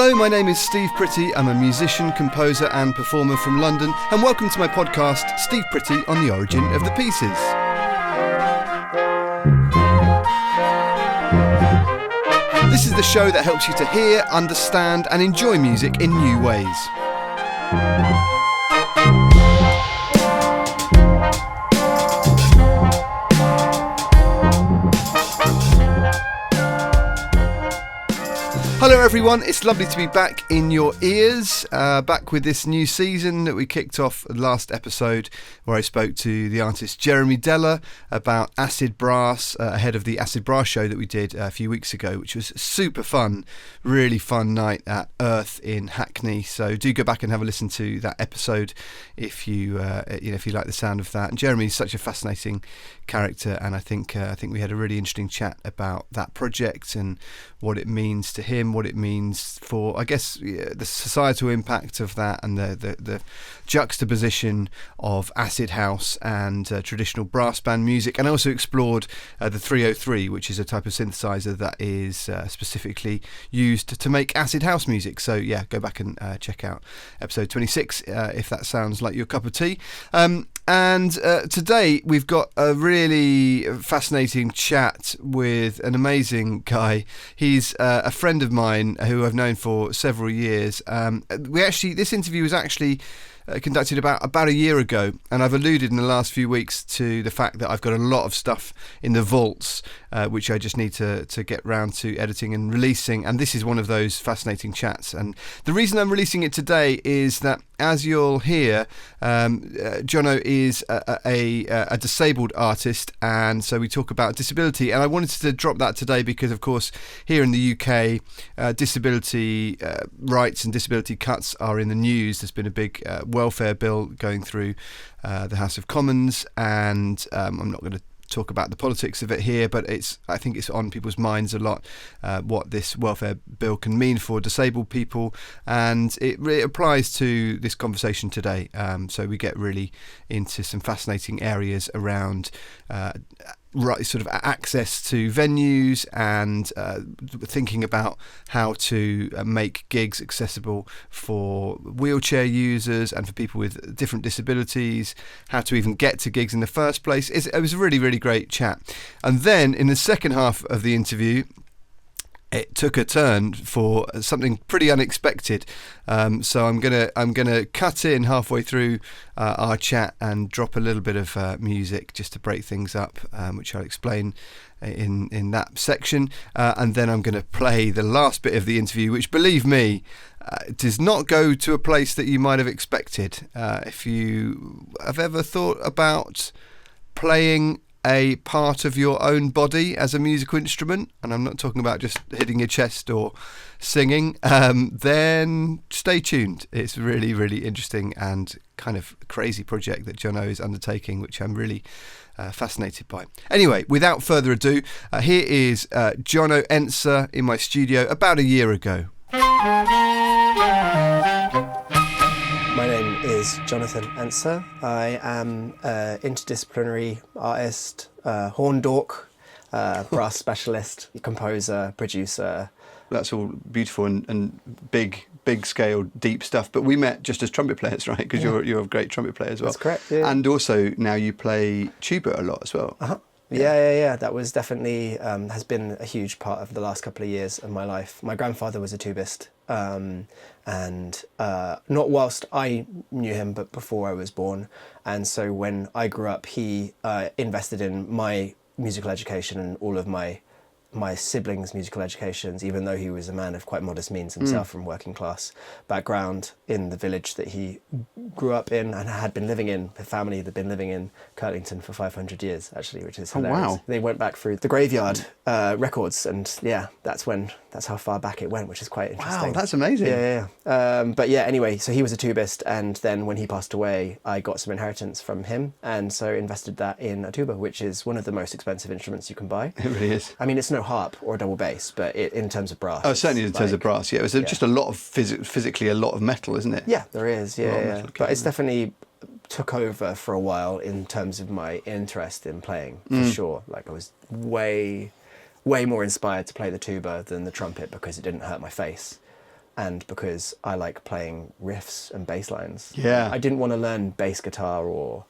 Hello, my name is Steve Pretty. I'm a musician, composer and performer from London, and welcome to my podcast, Steve Pretty on the Origin of the Pieces. This is the show that helps you to hear, understand and enjoy music in new ways. Hello everyone, it's lovely to be back in your ears, back with this new season that we kicked off last episode where I spoke to the artist Jeremy Deller about acid brass ahead of the acid brass show that we did a few weeks ago, which was super fun, really fun night at Earth in Hackney. So do go back and have a listen to that episode if you like the sound of that. And Jeremy's such a fascinating character, and I think we had a really interesting chat about that project and what it means to him, what it means for, I guess, the societal impact of that, and the juxtaposition of acid house and traditional brass band music. And I also explored the 303, which is a type of synthesizer that is specifically used to make acid house music. So yeah, go back and check out episode 26 if that sounds like your cup of tea. And today we've got a really fascinating chat with an amazing guy. He's a friend of mine who I've known for several years. This interview was actually conducted about a year ago, and I've alluded in the last few weeks to the fact that I've got a lot of stuff in the vaults which I just need to get round to editing and releasing, and this is one of those fascinating chats. And the reason I'm releasing it today is that, as you'll hear, Jono is a disabled artist, and so we talk about disability, and I wanted to drop that today because, of course, here in the UK, disability rights and disability cuts are in the news. There's been a big welfare bill going through the House of Commons, and I'm not going to talk about the politics of it here, but I think it's on people's minds a lot what this welfare bill can mean for disabled people, and it really applies to this conversation today. So we get really into some fascinating areas around sort of access to venues and thinking about how to make gigs accessible for wheelchair users and for people with different disabilities, how to even get to gigs in the first place. It was a really, really great chat. And then in the second half of the interview, it took a turn for something pretty unexpected. So I'm gonna cut in halfway through our chat and drop a little bit of music just to break things up, which I'll explain in that section. And then I'm going to play the last bit of the interview, which, believe me, does not go to a place that you might have expected. If you have ever thought about playing a part of your own body as a musical instrument, and I'm not talking about just hitting your chest or singing, then stay tuned. It's really, really interesting and kind of crazy project that Jono is undertaking, which I'm really fascinated by. Anyway, without further ado, here is Jono Enser in my studio about a year ago. My name is Jonathan Enser. I am an interdisciplinary artist, horn dork, brass specialist, composer, producer. That's all beautiful and big scale, deep stuff. But we met just as trumpet players, right? Because you're a great trumpet player as well. That's correct. Yeah. And also now you play tuba a lot as well. Uh-huh. Yeah. That was definitely has been a huge part of the last couple of years of my life. My grandfather was a tubist, and not whilst I knew him, but before I was born. And so when I grew up, he invested in my musical education and all of my siblings' musical educations, even though he was a man of quite modest means himself from working class background in the village that he grew up in and had been living in. The family had been living in Kirtlington for 500 years, actually, which is hilarious. Oh, wow. They went back through the graveyard records, and that's how far back it went, which is quite interesting. Wow, that's amazing. Yeah. But yeah, anyway, so he was a tubist, and then when he passed away, I got some inheritance from him, and so invested that in a tuba, which is one of the most expensive instruments you can buy. It really is. I mean, it's no harp or a double bass, but in terms of brass. Oh, certainly in terms of brass, yeah. It was just a lot of physically a lot of metal, isn't it? Yeah, there is, yeah. But it's definitely took over for a while in terms of my interest in playing, for sure. Like, I was way more inspired to play the tuba than the trumpet because it didn't hurt my face. and because I like playing riffs and bass lines. Yeah. I didn't want to learn bass guitar or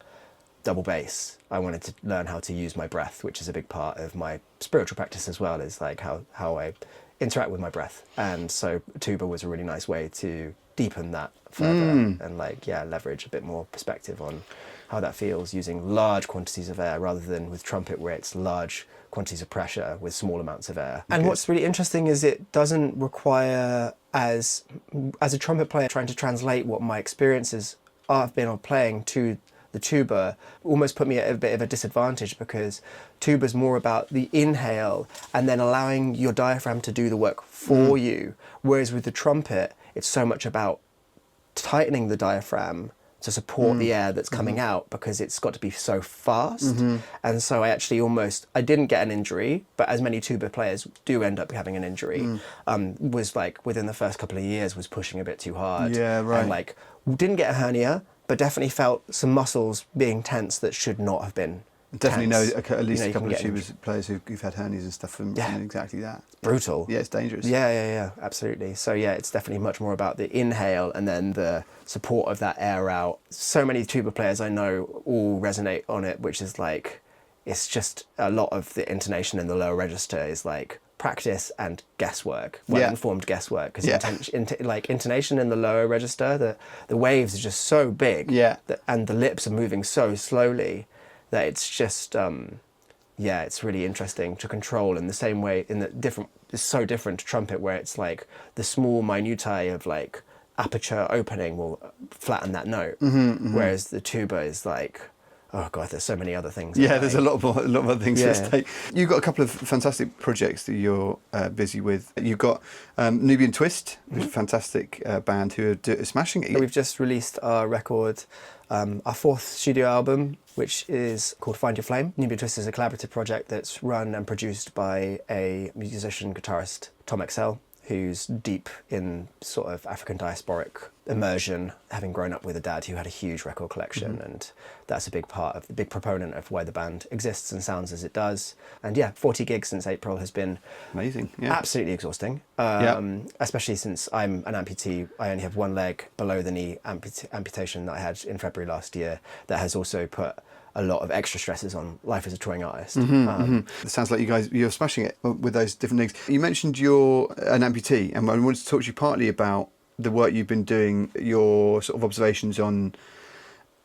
double bass. I wanted to learn how to use my breath, which is a big part of my spiritual practice as well, is like how I interact with my breath. And so tuba was a really nice way to deepen that further and like, yeah, leverage a bit more perspective on how that feels using large quantities of air rather than with trumpet where it's large quantities of pressure with small amounts of air. And what's really interesting is it doesn't require, as a trumpet player trying to translate what my experiences have been on playing to the tuba, almost put me at a bit of a disadvantage, because tuba's more about the inhale and then allowing your diaphragm to do the work for you, whereas with the trumpet it's so much about tightening the diaphragm to support the air that's coming out, because it's got to be so fast. And so I didn't get an injury, but as many tuba players do end up having an injury, was like within the first couple of years was pushing a bit too hard. Yeah, right. And like didn't get a hernia, but definitely felt some muscles being tense that should not have been. Definitely tense. know at least You a couple of can tuba players who've had hernias and stuff from exactly that. Brutal. Yeah, it's dangerous. Yeah, absolutely. So yeah, it's definitely much more about the inhale and then the support of that air out. So many tuba players I know all resonate on it, which is like, it's just a lot of the intonation in the lower register is like practice and guesswork, well-informed guesswork, because like intonation in the lower register, the waves are just so big, and the lips are moving so slowly that it's just it's really interesting to control in the same way. It's so different to trumpet, where it's like the small minutiae of like aperture opening will flatten that note, whereas the tuba is like, oh god, there's so many other things. Yeah, there's a lot of other things at stake. You've got a couple of fantastic projects that you're busy with. You've got Nubiyan Twist, which is a fantastic band who are smashing it. We've just released our record, our fourth studio album, which is called Find Your Flame. Nubiyan Twist is a collaborative project that's run and produced by a musician, guitarist, Tom Excel, who's deep in sort of African diasporic immersion, having grown up with a dad who had a huge record collection, and that's a big proponent of why the band exists and sounds as it does. And 40 gigs since April has been amazing, absolutely exhausting, especially since I'm an amputee. I only have one leg below the knee amputation that I had in February last year that has also put a lot of extra stresses on life as a touring artist. It sounds like you're smashing it with those different things. You mentioned you're an amputee, and I wanted to talk to you partly about the work you've been doing, your sort of observations on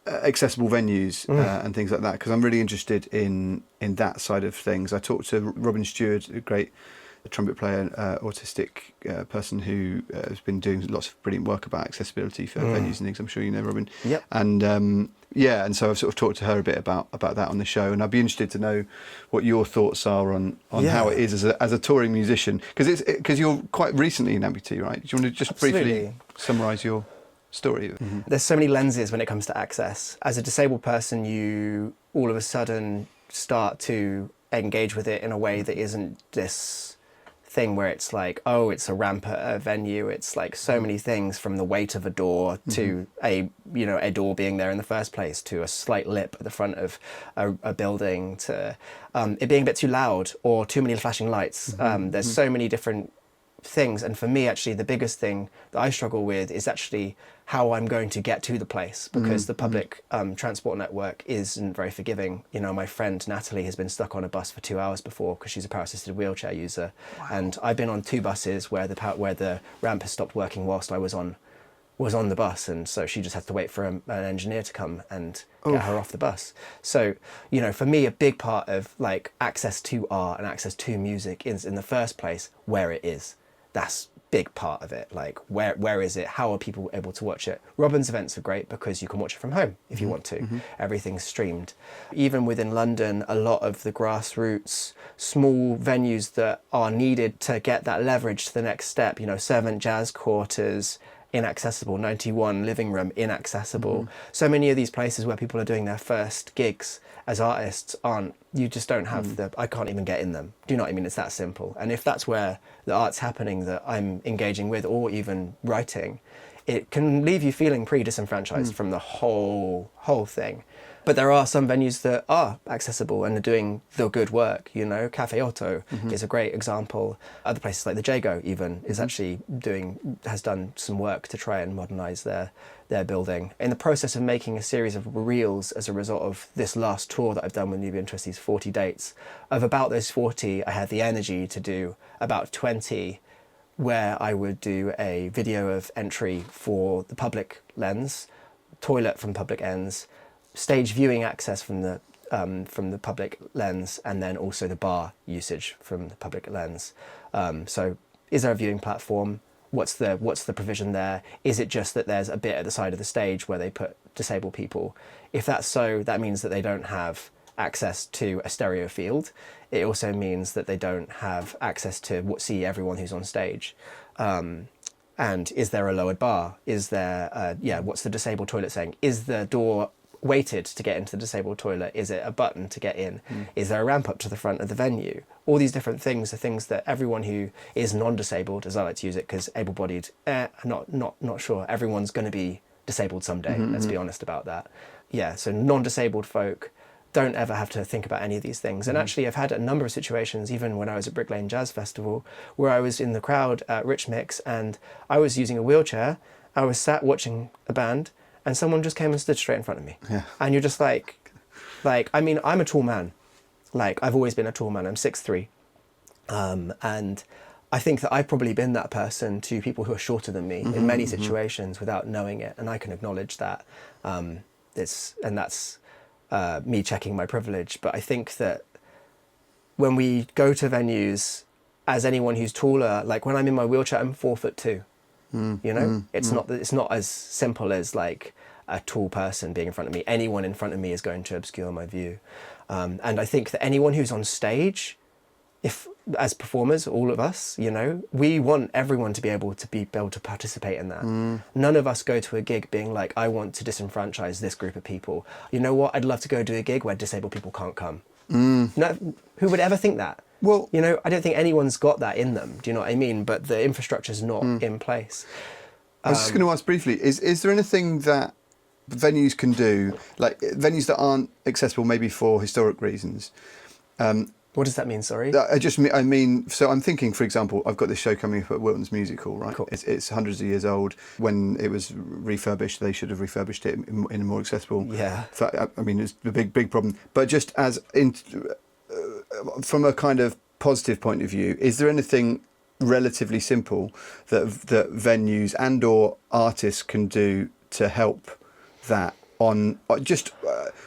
accessible venues and things like that, because I'm really interested in that side of things. I talked to Robin Stewart, a great trumpet player, autistic person who has been doing lots of brilliant work about accessibility for venues and things. I'm sure you know Robin. Yep. And and so I've sort of talked to her a bit about that on the show, and I'd be interested to know what your thoughts are on how it is as a touring musician, because you're quite recently an amputee, right? Do you want to just briefly summarise your story? There's so many lenses when it comes to access. As a disabled person, you all of a sudden start to engage with it in a way that isn't this thing where it's like, oh, it's a ramp at a venue. It's like so many things, from the weight of a door to a door being there in the first place, to a slight lip at the front of a building, to it being a bit too loud or too many flashing lights. There's so many different things, and for me actually the biggest thing that I struggle with is actually how I'm going to get to the place, because the public transport network isn't very forgiving. You know, my friend Natalie has been stuck on a bus for 2 hours before because she's a power-assisted wheelchair user. Wow. And I've been on 2 buses where the ramp has stopped working whilst I was on the bus, and so she just had to wait for an engineer to come and get her off the bus. So, you know, for me, a big part of like access to art and access to music is, in the first place, where it is. That's big part of it. Like, where is it? How are people able to watch it? Robin's events are great because you can watch it from home if you want to. Everything's streamed. Even within London, a lot of the grassroots, small venues that are needed to get that leverage to the next step, you know, Servant Jazz Quarters, inaccessible, 91 Living Room, inaccessible. So many of these places where people are doing their first gigs as artists you just don't have I can't even get in them. Do you know what I mean? It's that simple. And if that's where the art's happening that I'm engaging with, or even writing, it can leave you feeling pretty disenfranchised from the whole thing. But there are some venues that are accessible and are doing the good work, you know. Cafe Otto is a great example. Other places like the Jago even is actually has done some work to try and modernise their building. In the process of making a series of reels as a result of this last tour that I've done with Nubiyan Twist, these 40 dates, of about those 40, I had the energy to do about 20 where I would do a video of entry for the public lens, toilet from public ends, stage viewing access from the public lens, and then also the bar usage from the public lens. So is there a viewing platform? What's the provision there? Is it just that there's a bit at the side of the stage where they put disabled people? If that's so, that means that they don't have access to a stereo field. It also means that they don't have access to see everyone who's on stage. And is there a lowered bar? Is there, what's the disabled toilet saying? Is the door weighted to get into the disabled toilet? Is it a button to get in? Is there a ramp up to the front of the venue? All these different things are things that everyone who is non-disabled, as I like to use it, because able-bodied, not sure. Everyone's going to be disabled someday. Let's be honest about that. Yeah, so non-disabled folk don't ever have to think about any of these things. And actually, I've had a number of situations, even when I was at Brick Lane Jazz Festival, where I was in the crowd at Rich Mix and I was using a wheelchair. I was sat watching a band and someone just came and stood straight in front of me. Yeah. And you're just like, I mean, I'm a tall man. Like, I've always been a tall man. I'm 6'3". And I think that I've probably been that person to people who are shorter than me in many situations without knowing it. And I can acknowledge that. That's me checking my privilege. But I think that when we go to venues as anyone who's taller, like when I'm in my wheelchair, I'm 4'2". It's not as simple as like a tall person being in front of me. Anyone in front of me is going to obscure my view. And I think that anyone who's on stage, if as performers, all of us, we want everyone to be able to participate in that. None of us go to a gig being like, I want to disenfranchise this group of people. You know what? I'd love to go do a gig where disabled people can't come. No, who would ever think that? Well, I don't think anyone's got that in them. Do you know what I mean? But the infrastructure's not in place. I was just going to ask briefly, is there anything that venues can do, like venues that aren't accessible maybe for historic reasons? What does that mean, sorry? I mean, so I'm thinking, for example, I've got this show coming up at Wilton's Music Hall, right? Cool. It's hundreds of years old. When it was refurbished, they should have refurbished it in a more accessible... Yeah. I mean, it's a big problem. But just from a kind of positive point of view, is there anything relatively simple that venues and or artists can do to help that on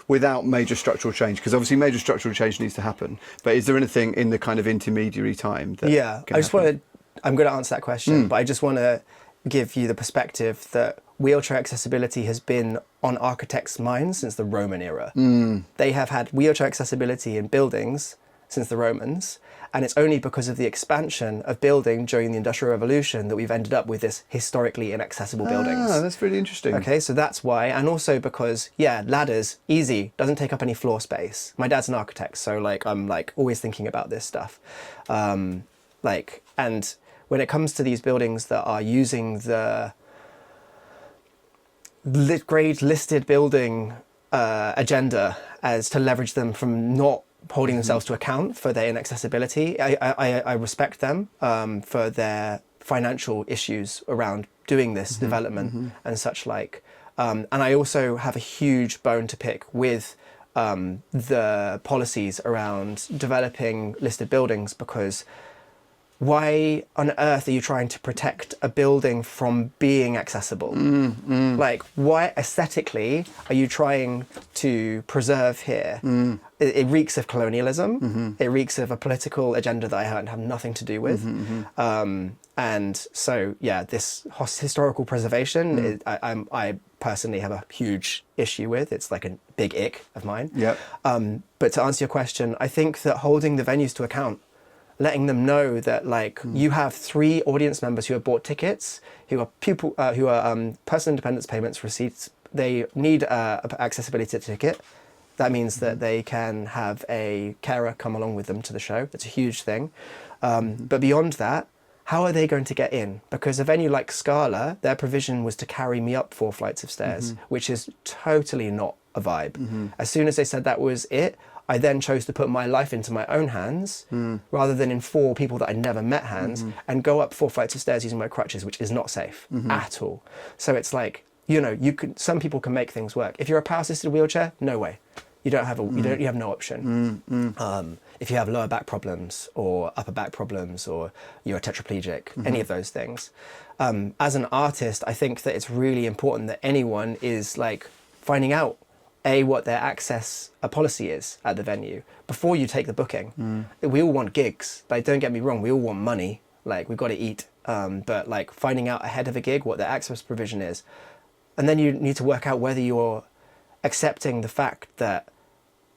without major structural change? Because obviously major structural change needs to happen, but is there anything in the kind of intermediary time that I'm going to answer that question, but I just want to give you the perspective that wheelchair accessibility has been on architects' minds since the Roman era. They have had wheelchair accessibility in buildings since the Romans, and it's only because of the expansion of building during the Industrial Revolution that we've ended up with this historically inaccessible buildings. That's really interesting. Okay, so that's why, and also because, ladders, easy, doesn't take up any floor space. My dad's an architect, so I'm always thinking about this stuff. And when it comes to these buildings that are using the grade listed building agenda as to leverage them from not holding themselves to account for their inaccessibility, I respect them for their financial issues around doing this development and such like. And I also have a huge bone to pick with the policies around developing listed buildings, because why on earth are you trying to protect a building from being accessible? Like, why aesthetically are you trying to preserve here? It reeks of colonialism. It reeks of a political agenda that I have nothing to do with. And so, this historical preservation, I personally have a huge issue with. It's like a big ick of mine. But to answer your question, I think that holding the venues to account, letting them know that you have 3 audience members who have bought tickets, who are personal independence payments receipts. They need accessibility ticket. That means that they can have a carer come along with them to the show. That's a huge thing. But beyond that, how are they going to get in? Because a venue like Scala, their provision was to carry me up 4 flights of stairs, which is totally not a vibe. As soon as they said that was it, I then chose to put my life into my own hands rather than in 4 people that I'd never met hands and go up 4 flights of stairs using my crutches, which is not safe at all. So it's like, you know, some people can make things work. If you're a power assisted wheelchair, no way. You have no option. If you have lower back problems or upper back problems or you're a tetraplegic, any of those things. As an artist, I think that it's really important that anyone is like finding out what their access policy is at the venue before you take the booking. We all want gigs. Like, don't get me wrong, we all want money. Like, we've got to eat. But like finding out ahead of a gig what their access provision is. And then you need to work out whether you're accepting the fact that,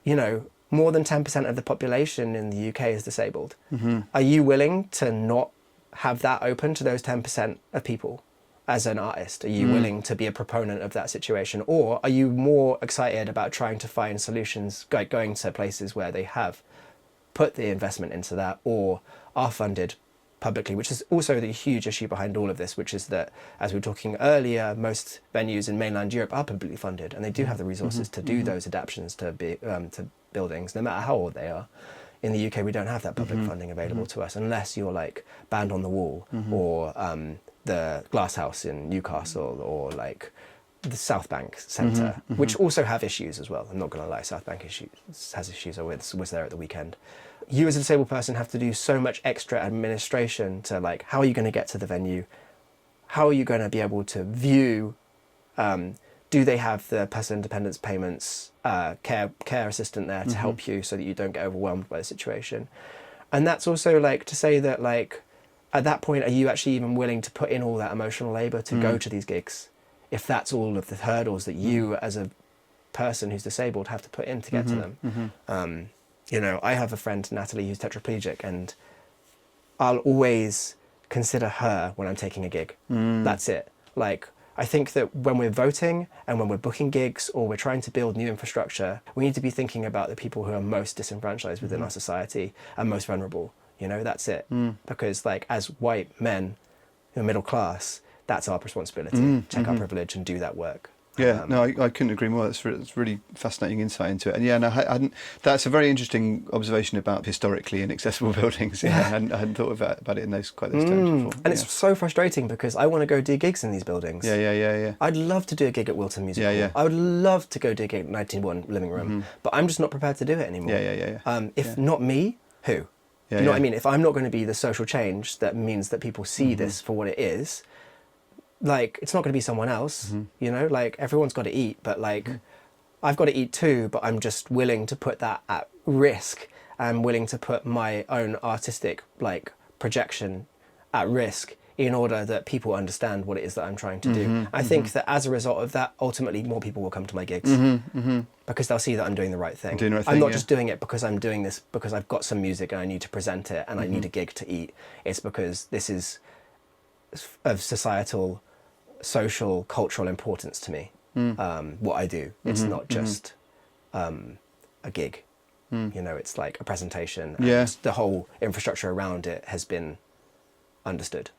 you know, more than 10% of the population in the UK is disabled. Are you willing to not have that open to those 10% of people as an artist? Are you willing to be a proponent of that situation? Or are you more excited about trying to find solutions, like going to places where they have put the investment into that or are funded publicly, which is also the huge issue behind all of this, which is that, as we were talking earlier, most venues in mainland Europe are publicly funded and they do have the resources to do those adaptations to buildings, no matter how old they are. In the UK, we don't have that public funding available to us unless you're like Band on the Wall or the Glass House in Newcastle or like the South Bank Centre, which also have issues as well. I'm not going to lie, South Bank has issues. I was there at the weekend. You as a disabled person have to do so much extra administration to like, how are you going to get to the venue? How are you going to be able to view, do they have the personal independence payments, care assistant there to help you so that you don't get overwhelmed by the situation? And that's also like to say that like, at that point, are you actually even willing to put in all that emotional labour to go to these gigs? If that's all of the hurdles that you as a person who's disabled have to put in to get to them. You know, I have a friend, Natalie, who's tetraplegic, and I'll always consider her when I'm taking a gig. That's it. Like, I think that when we're voting and when we're booking gigs or we're trying to build new infrastructure, we need to be thinking about the people who are most disenfranchised within our society and most vulnerable. You know, that's it. Because like, as white men who are middle class, that's our responsibility. Check our privilege and do that work. Yeah, no, I couldn't agree more. It's really fascinating insight into it. And yeah, no, I hadn't. That's a very interesting observation about historically inaccessible buildings. Yeah, I hadn't thought about it in those terms before. And it's so frustrating because I want to go do gigs in these buildings. Yeah. I'd love to do a gig at Wilton Music Hall. Yeah. I would love to go do a gig at 91 Living Room, but I'm just not prepared to do it anymore. If not me, who? You know what I mean? If I'm not going to be the social change that means that people see this for what it is, like, it's not going to be someone else, you know? Like, everyone's got to eat, but like, I've got to eat too, but I'm just willing to put that at risk. I'm willing to put my own artistic, like, projection at risk in order that people understand what it is that I'm trying to do. I think that as a result of that, ultimately more people will come to my gigs because they'll see that I'm doing the right thing. I'm not just doing it because I'm doing this because I've got some music and I need to present it and I need a gig to eat. It's because this is of societal, social, cultural importance to me, what I do. It's not just a gig. You know, it's like a presentation and the whole infrastructure around it has been understood.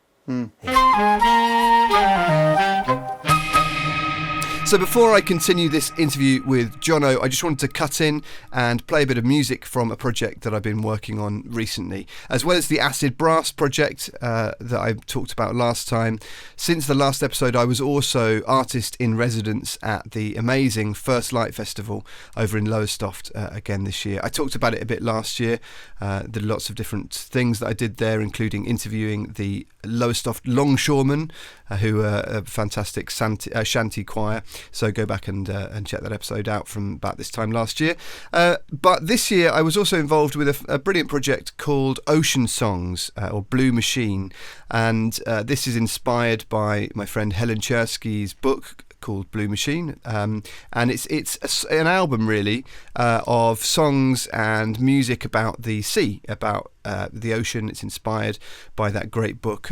So before I continue this interview with Jono, I just wanted to cut in and play a bit of music from a project that I've been working on recently, as well as the Acid Brass project that I talked about last time. Since the last episode, I was also artist in residence at the amazing First Light Festival over in Lowestoft again this year. I talked about it a bit last year. There are lots of different things that I did there, including interviewing the Lowestoft Longshoremen, who are a fantastic shanty choir. So go back and check that episode out from about this time last year. But this year I was also involved with a brilliant project called Ocean Songs, or Blue Machine. And this is inspired by my friend Helen Chersky's book called Blue Machine, and it's an album really of songs and music about the sea, about the ocean. It's inspired by that great book,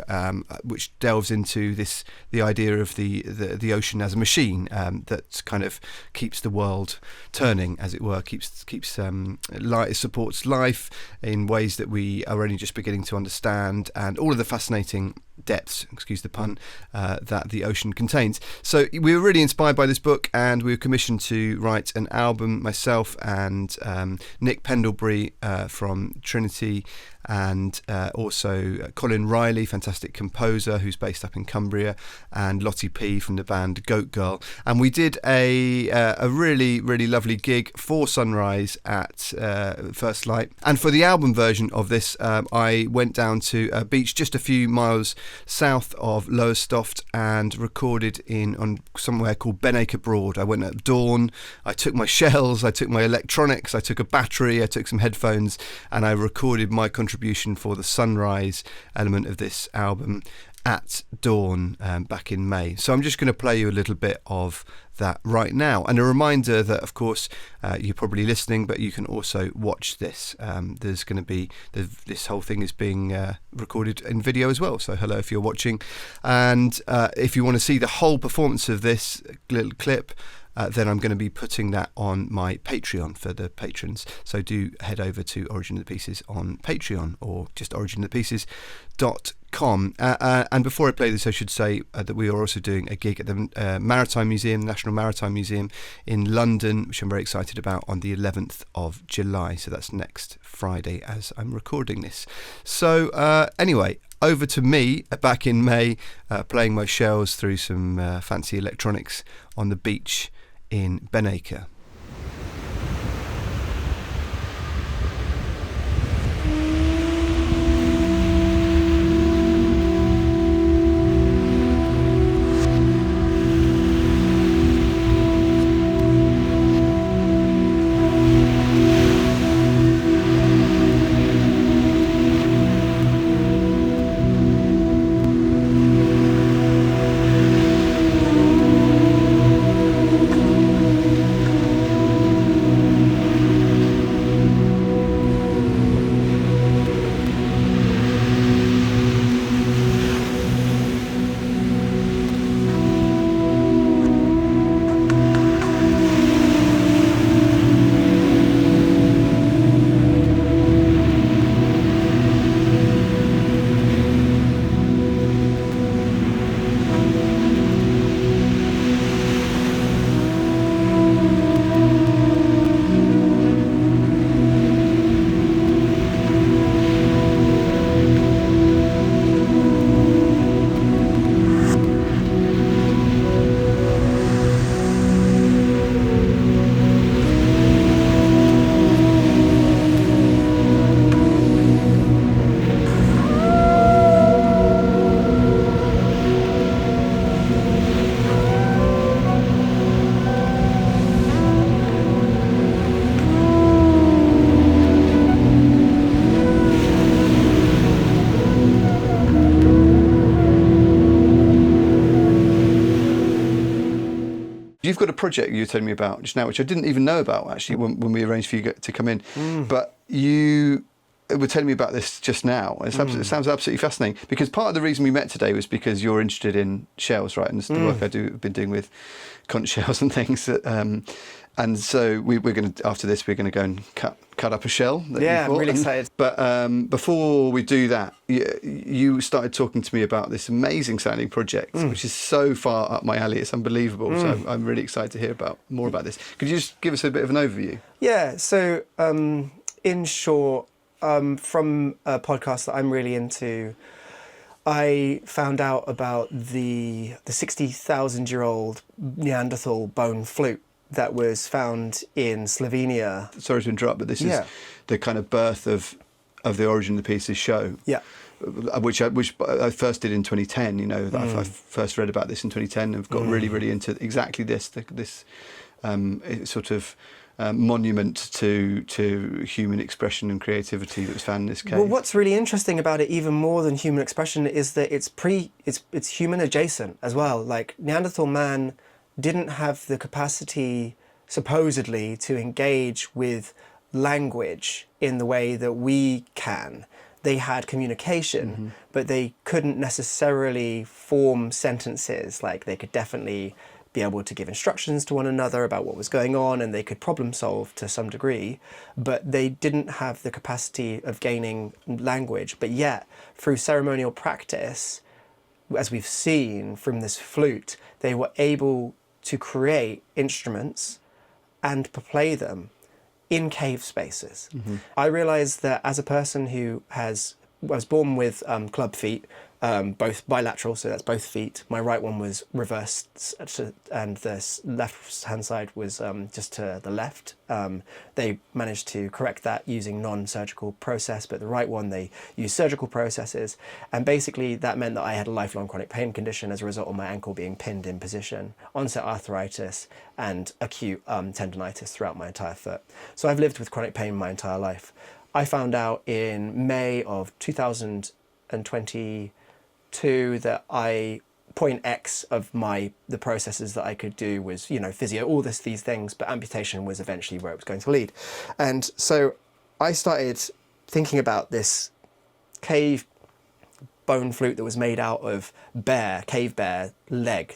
which delves into the idea of the ocean as a machine that kind of keeps the world turning, as it were, supports life in ways that we are only just beginning to understand, and all of the fascinating depths, excuse the pun, that the ocean contains. So we were really inspired by this book, and we were commissioned to write an album, myself and Nick Pendlebury from Trinity, and also Colin Riley, fantastic composer who's based up in Cumbria, and Lottie P from the band Goat Girl. And we did a really, really lovely gig for Sunrise at First Light. And for the album version of this, I went down to a beach just a few miles south of Lowestoft and recorded on somewhere called Benacre Broad. I went at dawn, I took my shells, I took my electronics, I took a battery, I took some headphones, and I recorded my contribution for the Sunrise element of this album at dawn back in May. So I'm just going to play you a little bit of that right now, and a reminder that of course you're probably listening, but you can also watch this. There's going to be this whole thing is being recorded in video as well, so hello if you're watching. And if you want to see the whole performance of this little clip, then I'm going to be putting that on my Patreon for the patrons. So do head over to Origin of the Pieces on Patreon, or just originofthepieces.com. And before I play this, I should say that we are also doing a gig at the Maritime Museum, National Maritime Museum in London, which I'm very excited about, on the 11th of July. So that's next Friday as I'm recording this. So anyway, over to me back in May, playing my shells through some fancy electronics on the beach in Benacre. You've got a project you were telling me about just now, which I didn't even know about actually when we arranged for you to come in. But you were telling me about this just now. It sounds absolutely fascinating, because part of the reason we met today was because you're interested in shells, right? And this is the work I've been doing with conch shells and things. And so we're going to, after this, we're going to go and cut up a shell. Yeah, I'm really excited. But before we do that, you started talking to me about this amazing sounding project, which is so far up my alley. It's unbelievable. So I'm really excited to hear more about this. Could you just give us a bit of an overview? Yeah. So in short, from a podcast that I'm really into, I found out about the 60,000-year-old Neanderthal bone flute that was found in Slovenia. Sorry to interrupt, but this is the kind of birth of the Origin of the Pieces show. Yeah. Which I first did in 2010. You know, I first read about this in 2010 and got really into exactly this sort of monument to human expression and creativity that was found in this cave. Well, what's really interesting about it, even more than human expression, is that it's human adjacent as well. Like, Neanderthal man didn't have the capacity, supposedly, to engage with language in the way that we can. They had communication, but they couldn't necessarily form sentences. Like, they could definitely be able to give instructions to one another about what was going on, and they could problem solve to some degree, but they didn't have the capacity of gaining language. But yet, through ceremonial practice, as we've seen from this flute, they were able to create instruments and play them in cave spaces. I realized that as a person who was born with club feet, both bilateral, so that's both feet. My right one was reversed, and the left-hand side was just to the left. They managed to correct that using non-surgical process, but the right one, they used surgical processes. And basically that meant that I had a lifelong chronic pain condition as a result of my ankle being pinned in position, onset arthritis, and acute tendonitis throughout my entire foot. So I've lived with chronic pain my entire life. I found out in May of 2022 that point X of the processes that I could do was, physio, all these things, but amputation was eventually where it was going to lead. And so I started thinking about this cave bone flute that was made out of cave bear leg,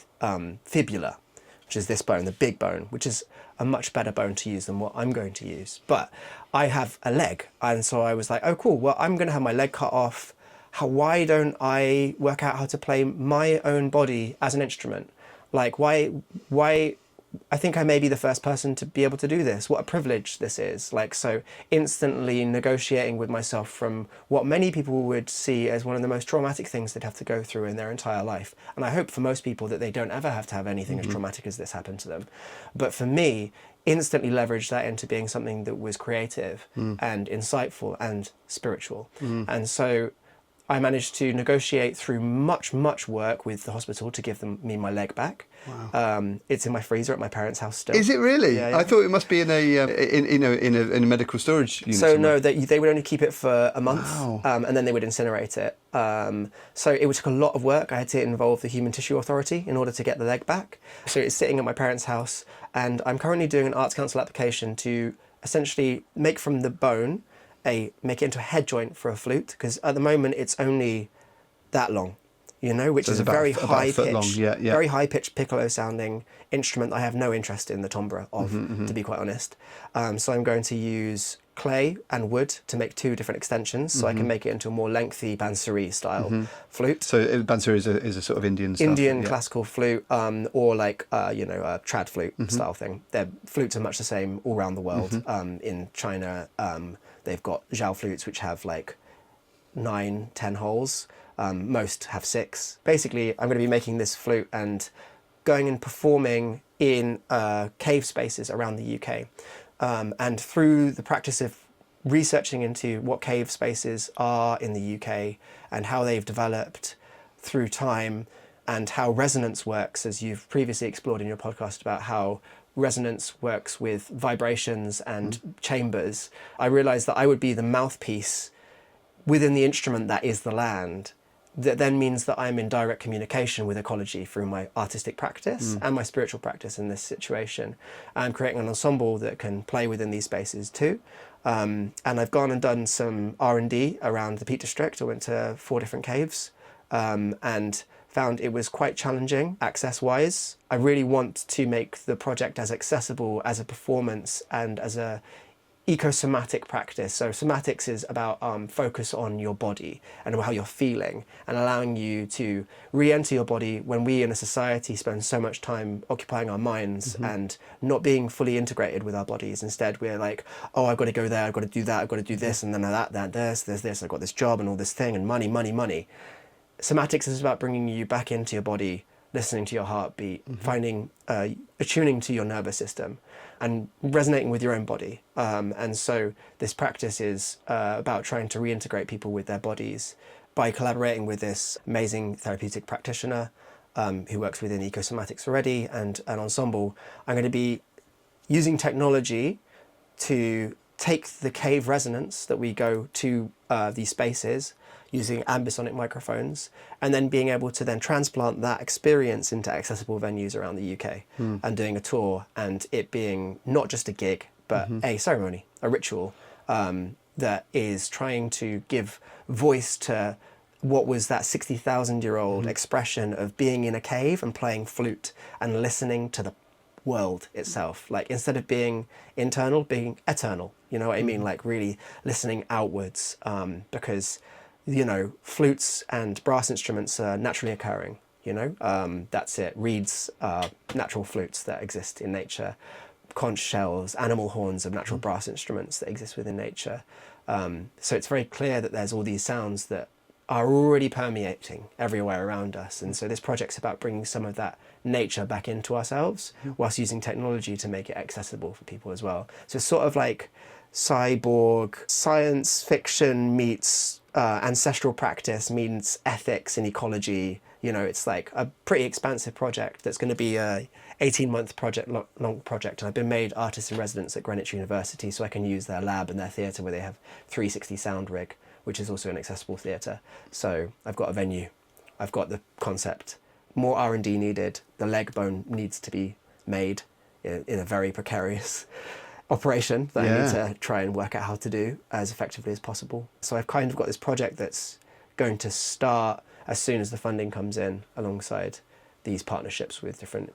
fibula, which is this bone, the big bone, which is a much better bone to use than what I'm going to use. But I have a leg. And so I was like, oh, cool. Well, I'm going to have my leg cut off. Why don't I work out how to play my own body as an instrument? Like, why? I think I may be the first person to be able to do this. What a privilege this is. Like, so instantly negotiating with myself from what many people would see as one of the most traumatic things they'd have to go through in their entire life. And I hope for most people that they don't ever have to have anything as traumatic as this happen to them. But for me, instantly leveraged that into being something that was creative and insightful and spiritual. And so I managed to negotiate through much work with the hospital to give me my leg back. Wow. It's in my freezer at my parents' house still. Is it really? Yeah. I thought it must be in a medical storage unit. So somewhere. No, they would only keep it for a month. Wow. And then they would incinerate it. So it took a lot of work. I had to involve the Human Tissue Authority in order to get the leg back. So it's sitting at my parents' house, and I'm currently doing an Arts Council application to essentially make from the bone make it into a head joint for a flute, because at the moment it's only that long, which is a very high pitched, very high pitched piccolo sounding instrument that I have no interest in the timbre of, to be quite honest. So I'm going to use clay and wood to make two different extensions, so I can make it into a more lengthy bansuri style flute. So bansuri is a sort of Indian classical flute, or like a trad flute style thing. Their flutes are much the same all around the world. In China, they've got Zhao flutes, which have like 9-10 holes. Most have 6. Basically, I'm going to be making this flute and going and performing in cave spaces around the UK. And through the practice of researching into what cave spaces are in the UK and how they've developed through time and how resonance works, as you've previously explored in your podcast about how resonance works with vibrations and chambers, I realized that I would be the mouthpiece within the instrument that is the land. That then means that I'm in direct communication with ecology through my artistic practice and my spiritual practice in this situation. I'm creating an ensemble that can play within these spaces too. And I've gone and done some R&D around the Peak District. I went to 4 different caves and found it was quite challenging access-wise. I really want to make the project as accessible as a performance and as a ecosomatic practice. So somatics is about focus on your body and how you're feeling and allowing you to re-enter your body when we in a society spend so much time occupying our minds and not being fully integrated with our bodies. Instead, we're like, oh, I've got to go there, I've got to do that, I've got to do this, and then there's this, I've got this job and all this thing and money. Somatics is about bringing you back into your body, listening to your heartbeat, finding, attuning to your nervous system and resonating with your own body. And so this practice is about trying to reintegrate people with their bodies by collaborating with this amazing therapeutic practitioner who works within ecosomatics already and an ensemble. I'm going to be using technology to take the cave resonance that we go to these spaces using ambisonic microphones, and then being able to then transplant that experience into accessible venues around the UK and doing a tour, and it being not just a gig, but a ceremony, a ritual that is trying to give voice to what was that 60,000-year-old expression of being in a cave and playing flute and listening to the world itself. Like, instead of being internal, being eternal, you know what I mean? Like really listening outwards, because flutes and brass instruments are naturally occurring. That's it. Reeds are natural flutes that exist in nature. Conch shells, animal horns of natural brass instruments that exist within nature. So it's very clear that there's all these sounds that are already permeating everywhere around us. And so this project's about bringing some of that nature back into ourselves whilst using technology to make it accessible for people as well. So it's sort of like cyborg science fiction meets ancestral practice meets ethics and ecology. It's like a pretty expansive project that's going to be a 18-month long project. And I've been made artist in residence at Greenwich University, so I can use their lab and their theatre where they have 360 sound rig, which is also an accessible theatre. So I've got a venue, I've got the concept, more R&D needed, the leg bone needs to be made in a very precarious operation that I need to try and work out how to do as effectively as possible. So I've kind of got this project that's going to start as soon as the funding comes in, alongside these partnerships with different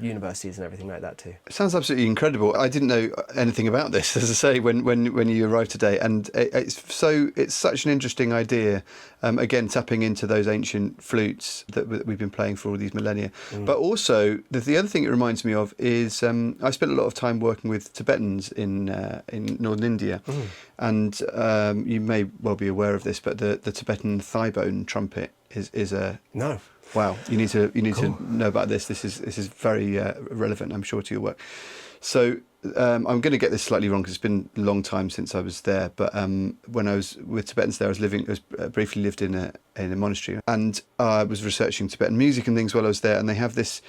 universities and everything like that too. It sounds absolutely incredible. I didn't know anything about this, as I say, when you arrived today, and it's such an interesting idea. Again, tapping into those ancient flutes that we've been playing for all these millennia. But also the other thing it reminds me of is I spent a lot of time working with Tibetans in northern India, and you may well be aware of this, but the Tibetan thighbone trumpet is a no. Wow, you need to Cool. know about this. This is very relevant, I'm sure, to your work. So I'm going to get this slightly wrong because it's been a long time since I was there. But when I was with Tibetans there, briefly lived in a monastery, and I was researching Tibetan music and things while I was there. And they have this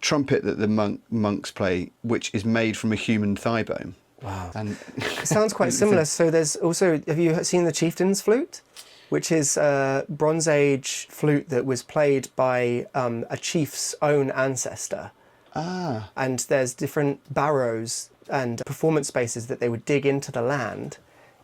trumpet that the monks play, which is made from a human thigh bone. Wow, And it sounds quite similar. So there's also, have you seen the chieftain's flute? Which is a Bronze Age flute that was played by a chief's own ancestor. And there's different barrows and performance spaces that they would dig into the land,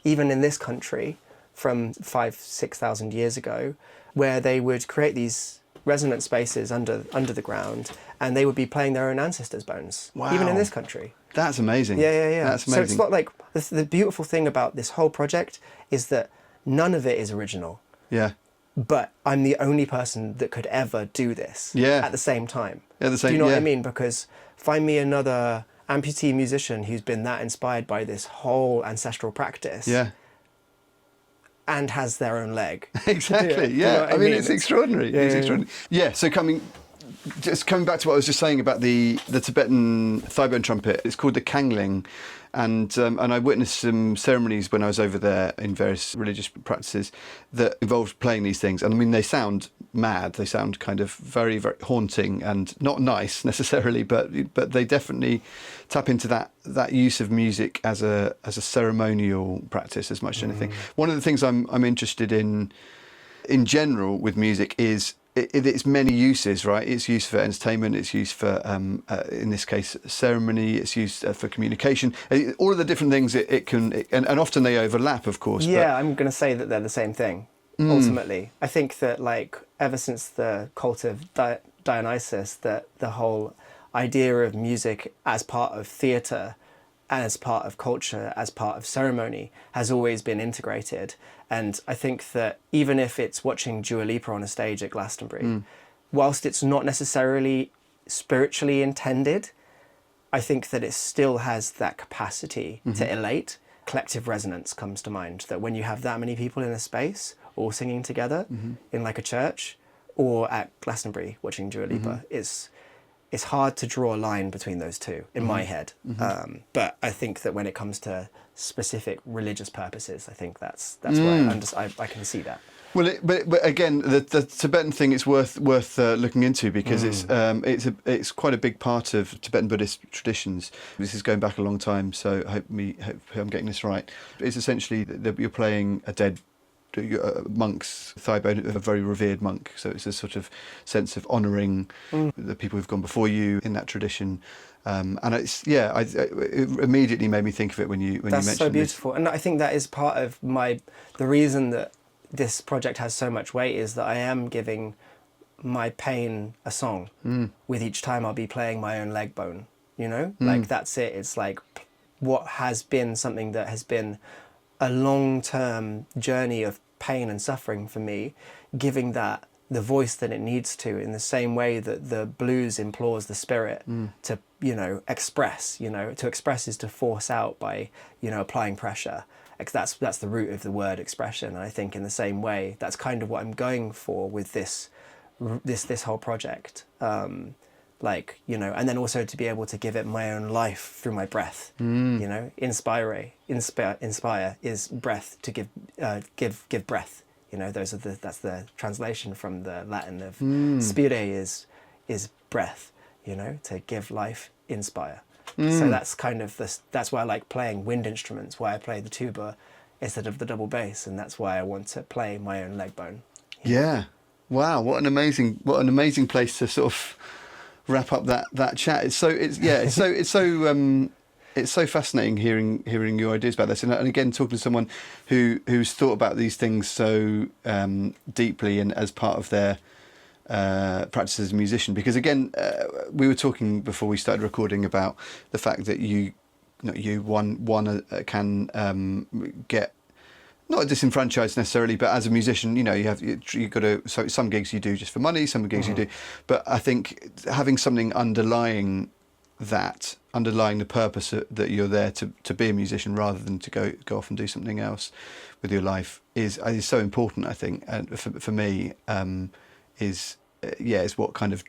even in this country, from 5,000-6,000 years ago, where they would create these resonant spaces under the ground, and they would be playing their own ancestors' bones, even in this country. That's amazing. Yeah. That's amazing. So it's not like, the beautiful thing about this whole project is that none of it is original. Yeah. But I'm the only person that could ever do this at the same time. Do you know what I mean? Because find me another amputee musician who's been that inspired by this whole ancestral practice and has their own leg. Exactly, You know what I mean, it's extraordinary. It's extraordinary. Yeah, so coming back to what I was just saying about the Tibetan thighbone trumpet, it's called the kangling. And I witnessed some ceremonies when I was over there in various religious practices that involved playing these things. And I mean, they sound mad. They sound kind of very, very haunting and not nice necessarily, but they definitely tap into that use of music as a ceremonial practice as much as anything. One of the things I'm interested in general with music is it's many uses, right? It's used for entertainment, it's used for, in this case, ceremony, it's used for communication, all of the different things it can, and often they overlap, of course. Yeah, I'm going to say that they're the same thing, ultimately. I think that, like, ever since the cult of Dionysus, that the whole idea of music as part of theatre, as part of culture, as part of ceremony, has always been integrated. And I think that even if it's watching Dua Lipa on a stage at Glastonbury, whilst it's not necessarily spiritually intended, I think that it still has that capacity to elate. Collective resonance comes to mind, that when you have that many people in a space, all singing together in like a church, or at Glastonbury watching Dua Lipa, it's hard to draw a line between those two in my head. But I think that when it comes to specific religious purposes, I think that's where I can see that. Well, but again, the Tibetan thing is worth looking into because it's quite a big part of Tibetan Buddhist traditions. This is going back a long time, so I hope I'm getting this right. It's essentially that you're playing a dead monk's thighbone, a very revered monk. So it's a sort of sense of honouring the people who've gone before you in that tradition. And it's it immediately made me think of it when you mentioned That's so beautiful, this. And I think that is part of the reason that this project has so much weight is that I am giving my pain a song. With each time I'll be playing my own leg bone. Like that's it. It's like what has been something that has been a long-term journey of pain and suffering for me, giving that the voice that it needs to, in the same way that the blues implores the spirit to, express. To express is to force out by, applying pressure. That's the root of the word expression. And I think in the same way, that's kind of what I'm going for with this whole project. And then also to be able to give it my own life through my breath. Inspire is breath, to give breath. That's the translation from the Latin of spire is breath. To give life, inspire. So that's kind of that's why I like playing wind instruments, why I play the tuba instead of the double bass, and that's why I want to play my own leg bone. Yeah. Wow, what an amazing place to sort of wrap up that chat. It's so fascinating hearing your ideas about this, and again talking to someone who's thought about these things so deeply and as part of their practice as a musician. Because again, we were talking before we started recording about the fact that one can get not disenfranchised necessarily, but as a musician, you've got to. So some gigs you do just for money, some gigs you do. But I think having something underlying the purpose that you're there to be a musician rather than to go off and do something else with your life is so important. I think, and for me, is what kind of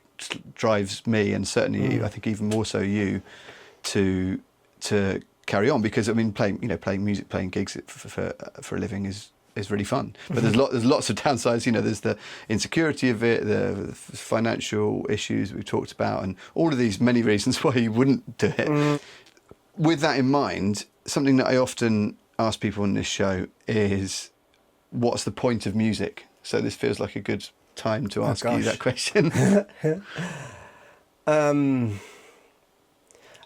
drives me, and certainly I think even more so you, to carry on, because I mean playing music, playing gigs for a living is really fun, but there's lots of downsides. There's the insecurity of it, the financial issues we've talked about, and all of these many reasons why you wouldn't do it. With that in mind, something that I often ask people on this show is, what's the point of music? So this feels like a good time to ask you that question.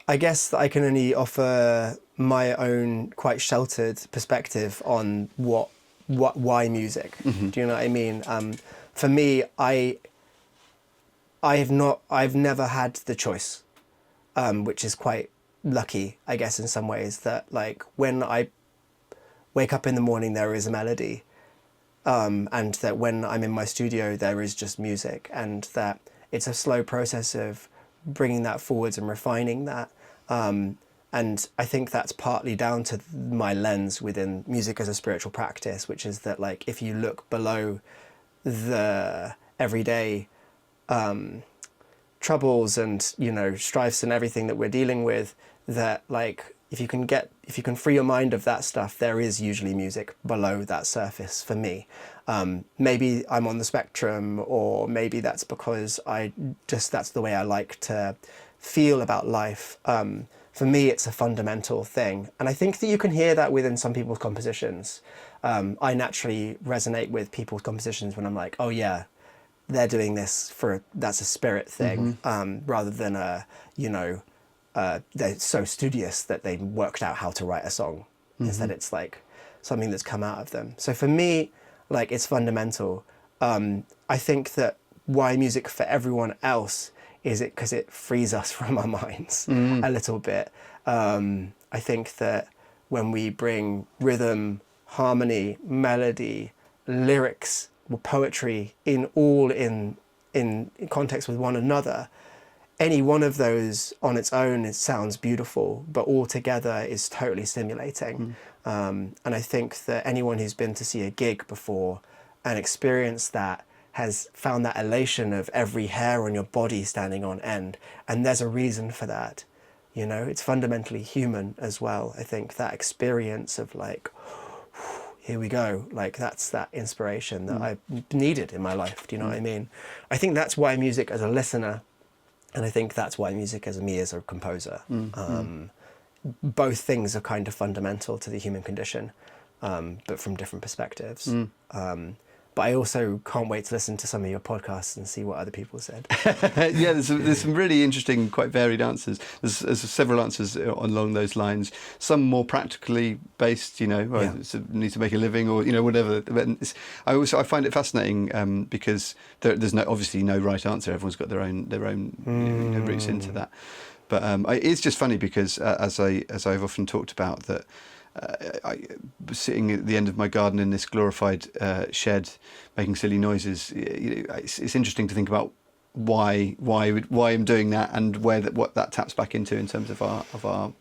I guess that I can only offer my own quite sheltered perspective on why music. Do you know what I mean? For me, I've never had the choice, which is quite lucky, I guess, in some ways, that like when I wake up in the morning, there is a melody, and that when I'm in my studio, there is just music, and that it's a slow process of bringing that forwards and refining that. And I think that's partly down to my lens within music as a spiritual practice, which is that, like, if you look below the everyday troubles and strifes and everything that we're dealing with, that like if you can free your mind of that stuff, there is usually music below that surface for me. Maybe I'm on the spectrum, or maybe that's because that's the way I like to feel about life. For me, it's a fundamental thing. And I think that you can hear that within some people's compositions. I naturally resonate with people's compositions when I'm like, oh yeah, they're doing this that's a spirit thing, rather than they're so studious that they worked out how to write a song. Instead, it's like something that's come out of them. So for me, like, it's fundamental. I think that why music for everyone else is it because it frees us from our minds a little bit. I think that when we bring rhythm, harmony, melody, lyrics, poetry in context with one another, any one of those on its own, it sounds beautiful, but all together is totally stimulating. And I think that anyone who's been to see a gig before and experienced that has found that elation of every hair on your body standing on end. And there's a reason for that. It's fundamentally human as well. I think that experience of like, here we go, like that's that inspiration that I needed in my life. Do you know what I mean? I think that's why music as a listener, and I think that's why music as me as a composer, both things are kind of fundamental to the human condition, but from different perspectives. But I also can't wait to listen to some of your podcasts and see what other people said. Yeah, there's some really interesting, quite varied answers. There's several answers along those lines. Some more practically based, need to make a living or whatever. But I find it fascinating because there's obviously no right answer. Everyone's got their own routes into that. But it's just funny because as I've often talked about that. I was sitting at the end of my garden in this glorified shed, making silly noises. It's interesting to think about why I'm doing that, and what that taps back into in terms of our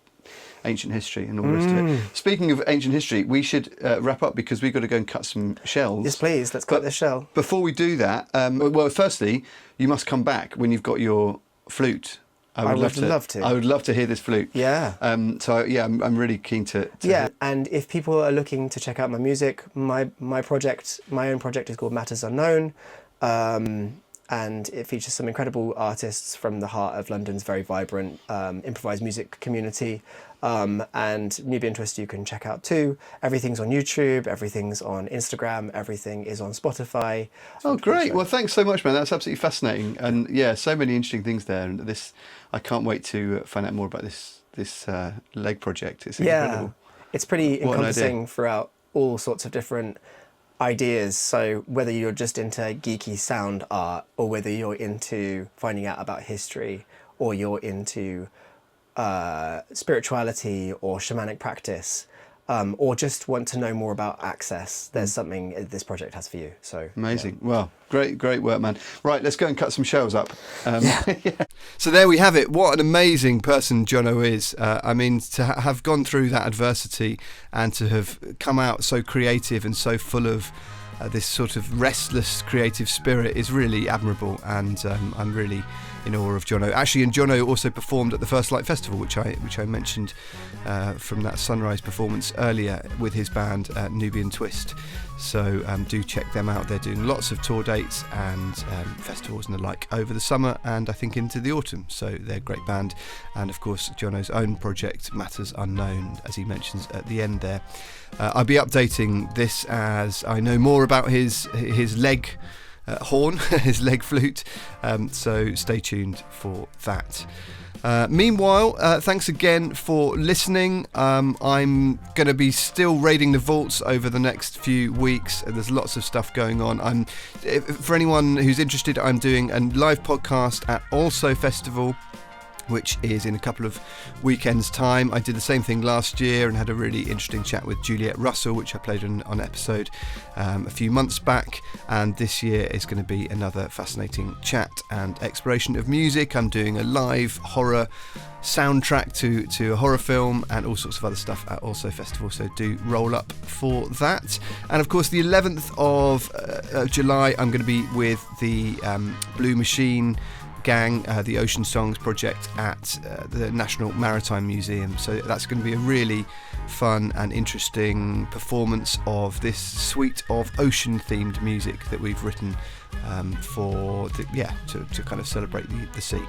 ancient history and all the rest of it. Speaking of ancient history, we should wrap up because we've got to go and cut some shells. Yes, please. Let's cut this shell. Before we do that, well, firstly, you must come back when you've got your flute. I would love to. I would love to hear this flute. Yeah. I'm really keen to yeah, and if people are looking to check out my music, my own project is called Matters Unknown. And it features some incredible artists from the heart of London's very vibrant improvised music community. And Nubiyan Twist you can check out too. Everything's on YouTube, everything's on Instagram, everything is on Spotify. Oh, great. Well, thanks so much, man. That's absolutely fascinating. And yeah, so many interesting things there. And I can't wait to find out more about this leg project. It's incredible. It's pretty encompassing throughout all sorts of different ideas. So whether you're just into geeky sound art, or whether you're into finding out about history, or you're into spirituality or shamanic practice, or just want to know more about access, there's something this project has for you. So amazing. Yeah. Well, great work, man. Right, let's go and cut some shells up. Yeah. So there we have it. What an amazing person Jono is. I mean, to have gone through that adversity and to have come out so creative and so full of this sort of restless creative spirit is really admirable, and I'm really in awe of Jono. Actually, and Jono also performed at the First Light Festival, which I mentioned from that sunrise performance earlier with his band Nubiyan Twist. So do check them out. They're doing lots of tour dates and festivals and the like over the summer and I think into the autumn. So they're a great band. And of course, Jono's own project, Matters Unknown, as he mentions at the end there. I'll be updating this as I know more about his leg horn, his leg flute. So stay tuned for that. Meanwhile, thanks again for listening. I'm going to be still raiding the vaults over the next few weeks. There's lots of stuff going on. For anyone who's interested, I'm doing a live podcast at Also Festival, which is in a couple of weekends' time. I did the same thing last year and had a really interesting chat with Juliet Russell, which I played on episode a few months back. And this year is going to be another fascinating chat and exploration of music. I'm doing a live horror soundtrack to a horror film and all sorts of other stuff at Also Festival, so do roll up for that. And of course, the 11th of July, I'm going to be with the Blue Machine gang, the Ocean Songs project at the National Maritime Museum. So that's going to be a really fun and interesting performance of this suite of ocean themed music that we've written to kind of celebrate the sea.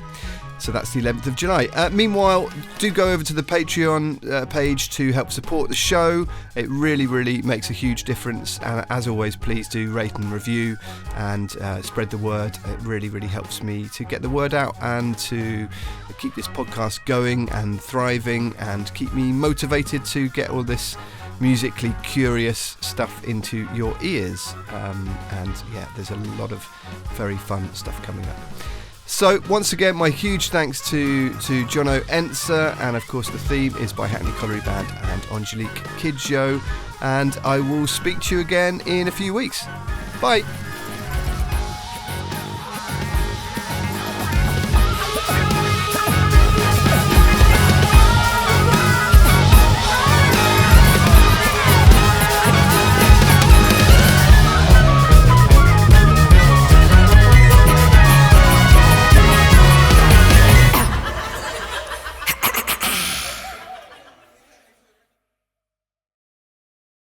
So that's the 11th of July. Meanwhile, do go over to the Patreon page to help support the show. It really, really makes a huge difference. And as always, please do rate and review and spread the word. It really, really helps me to get the word out and to keep this podcast going and thriving and keep me motivated to get all this musically curious stuff into your ears. And yeah, there's a lot of very fun stuff coming up. So once again, my huge thanks to Jono Enser, and of course the theme is by Hackney Colliery Band and Angelique Kidjo, and I will speak to you again in a few weeks. Bye.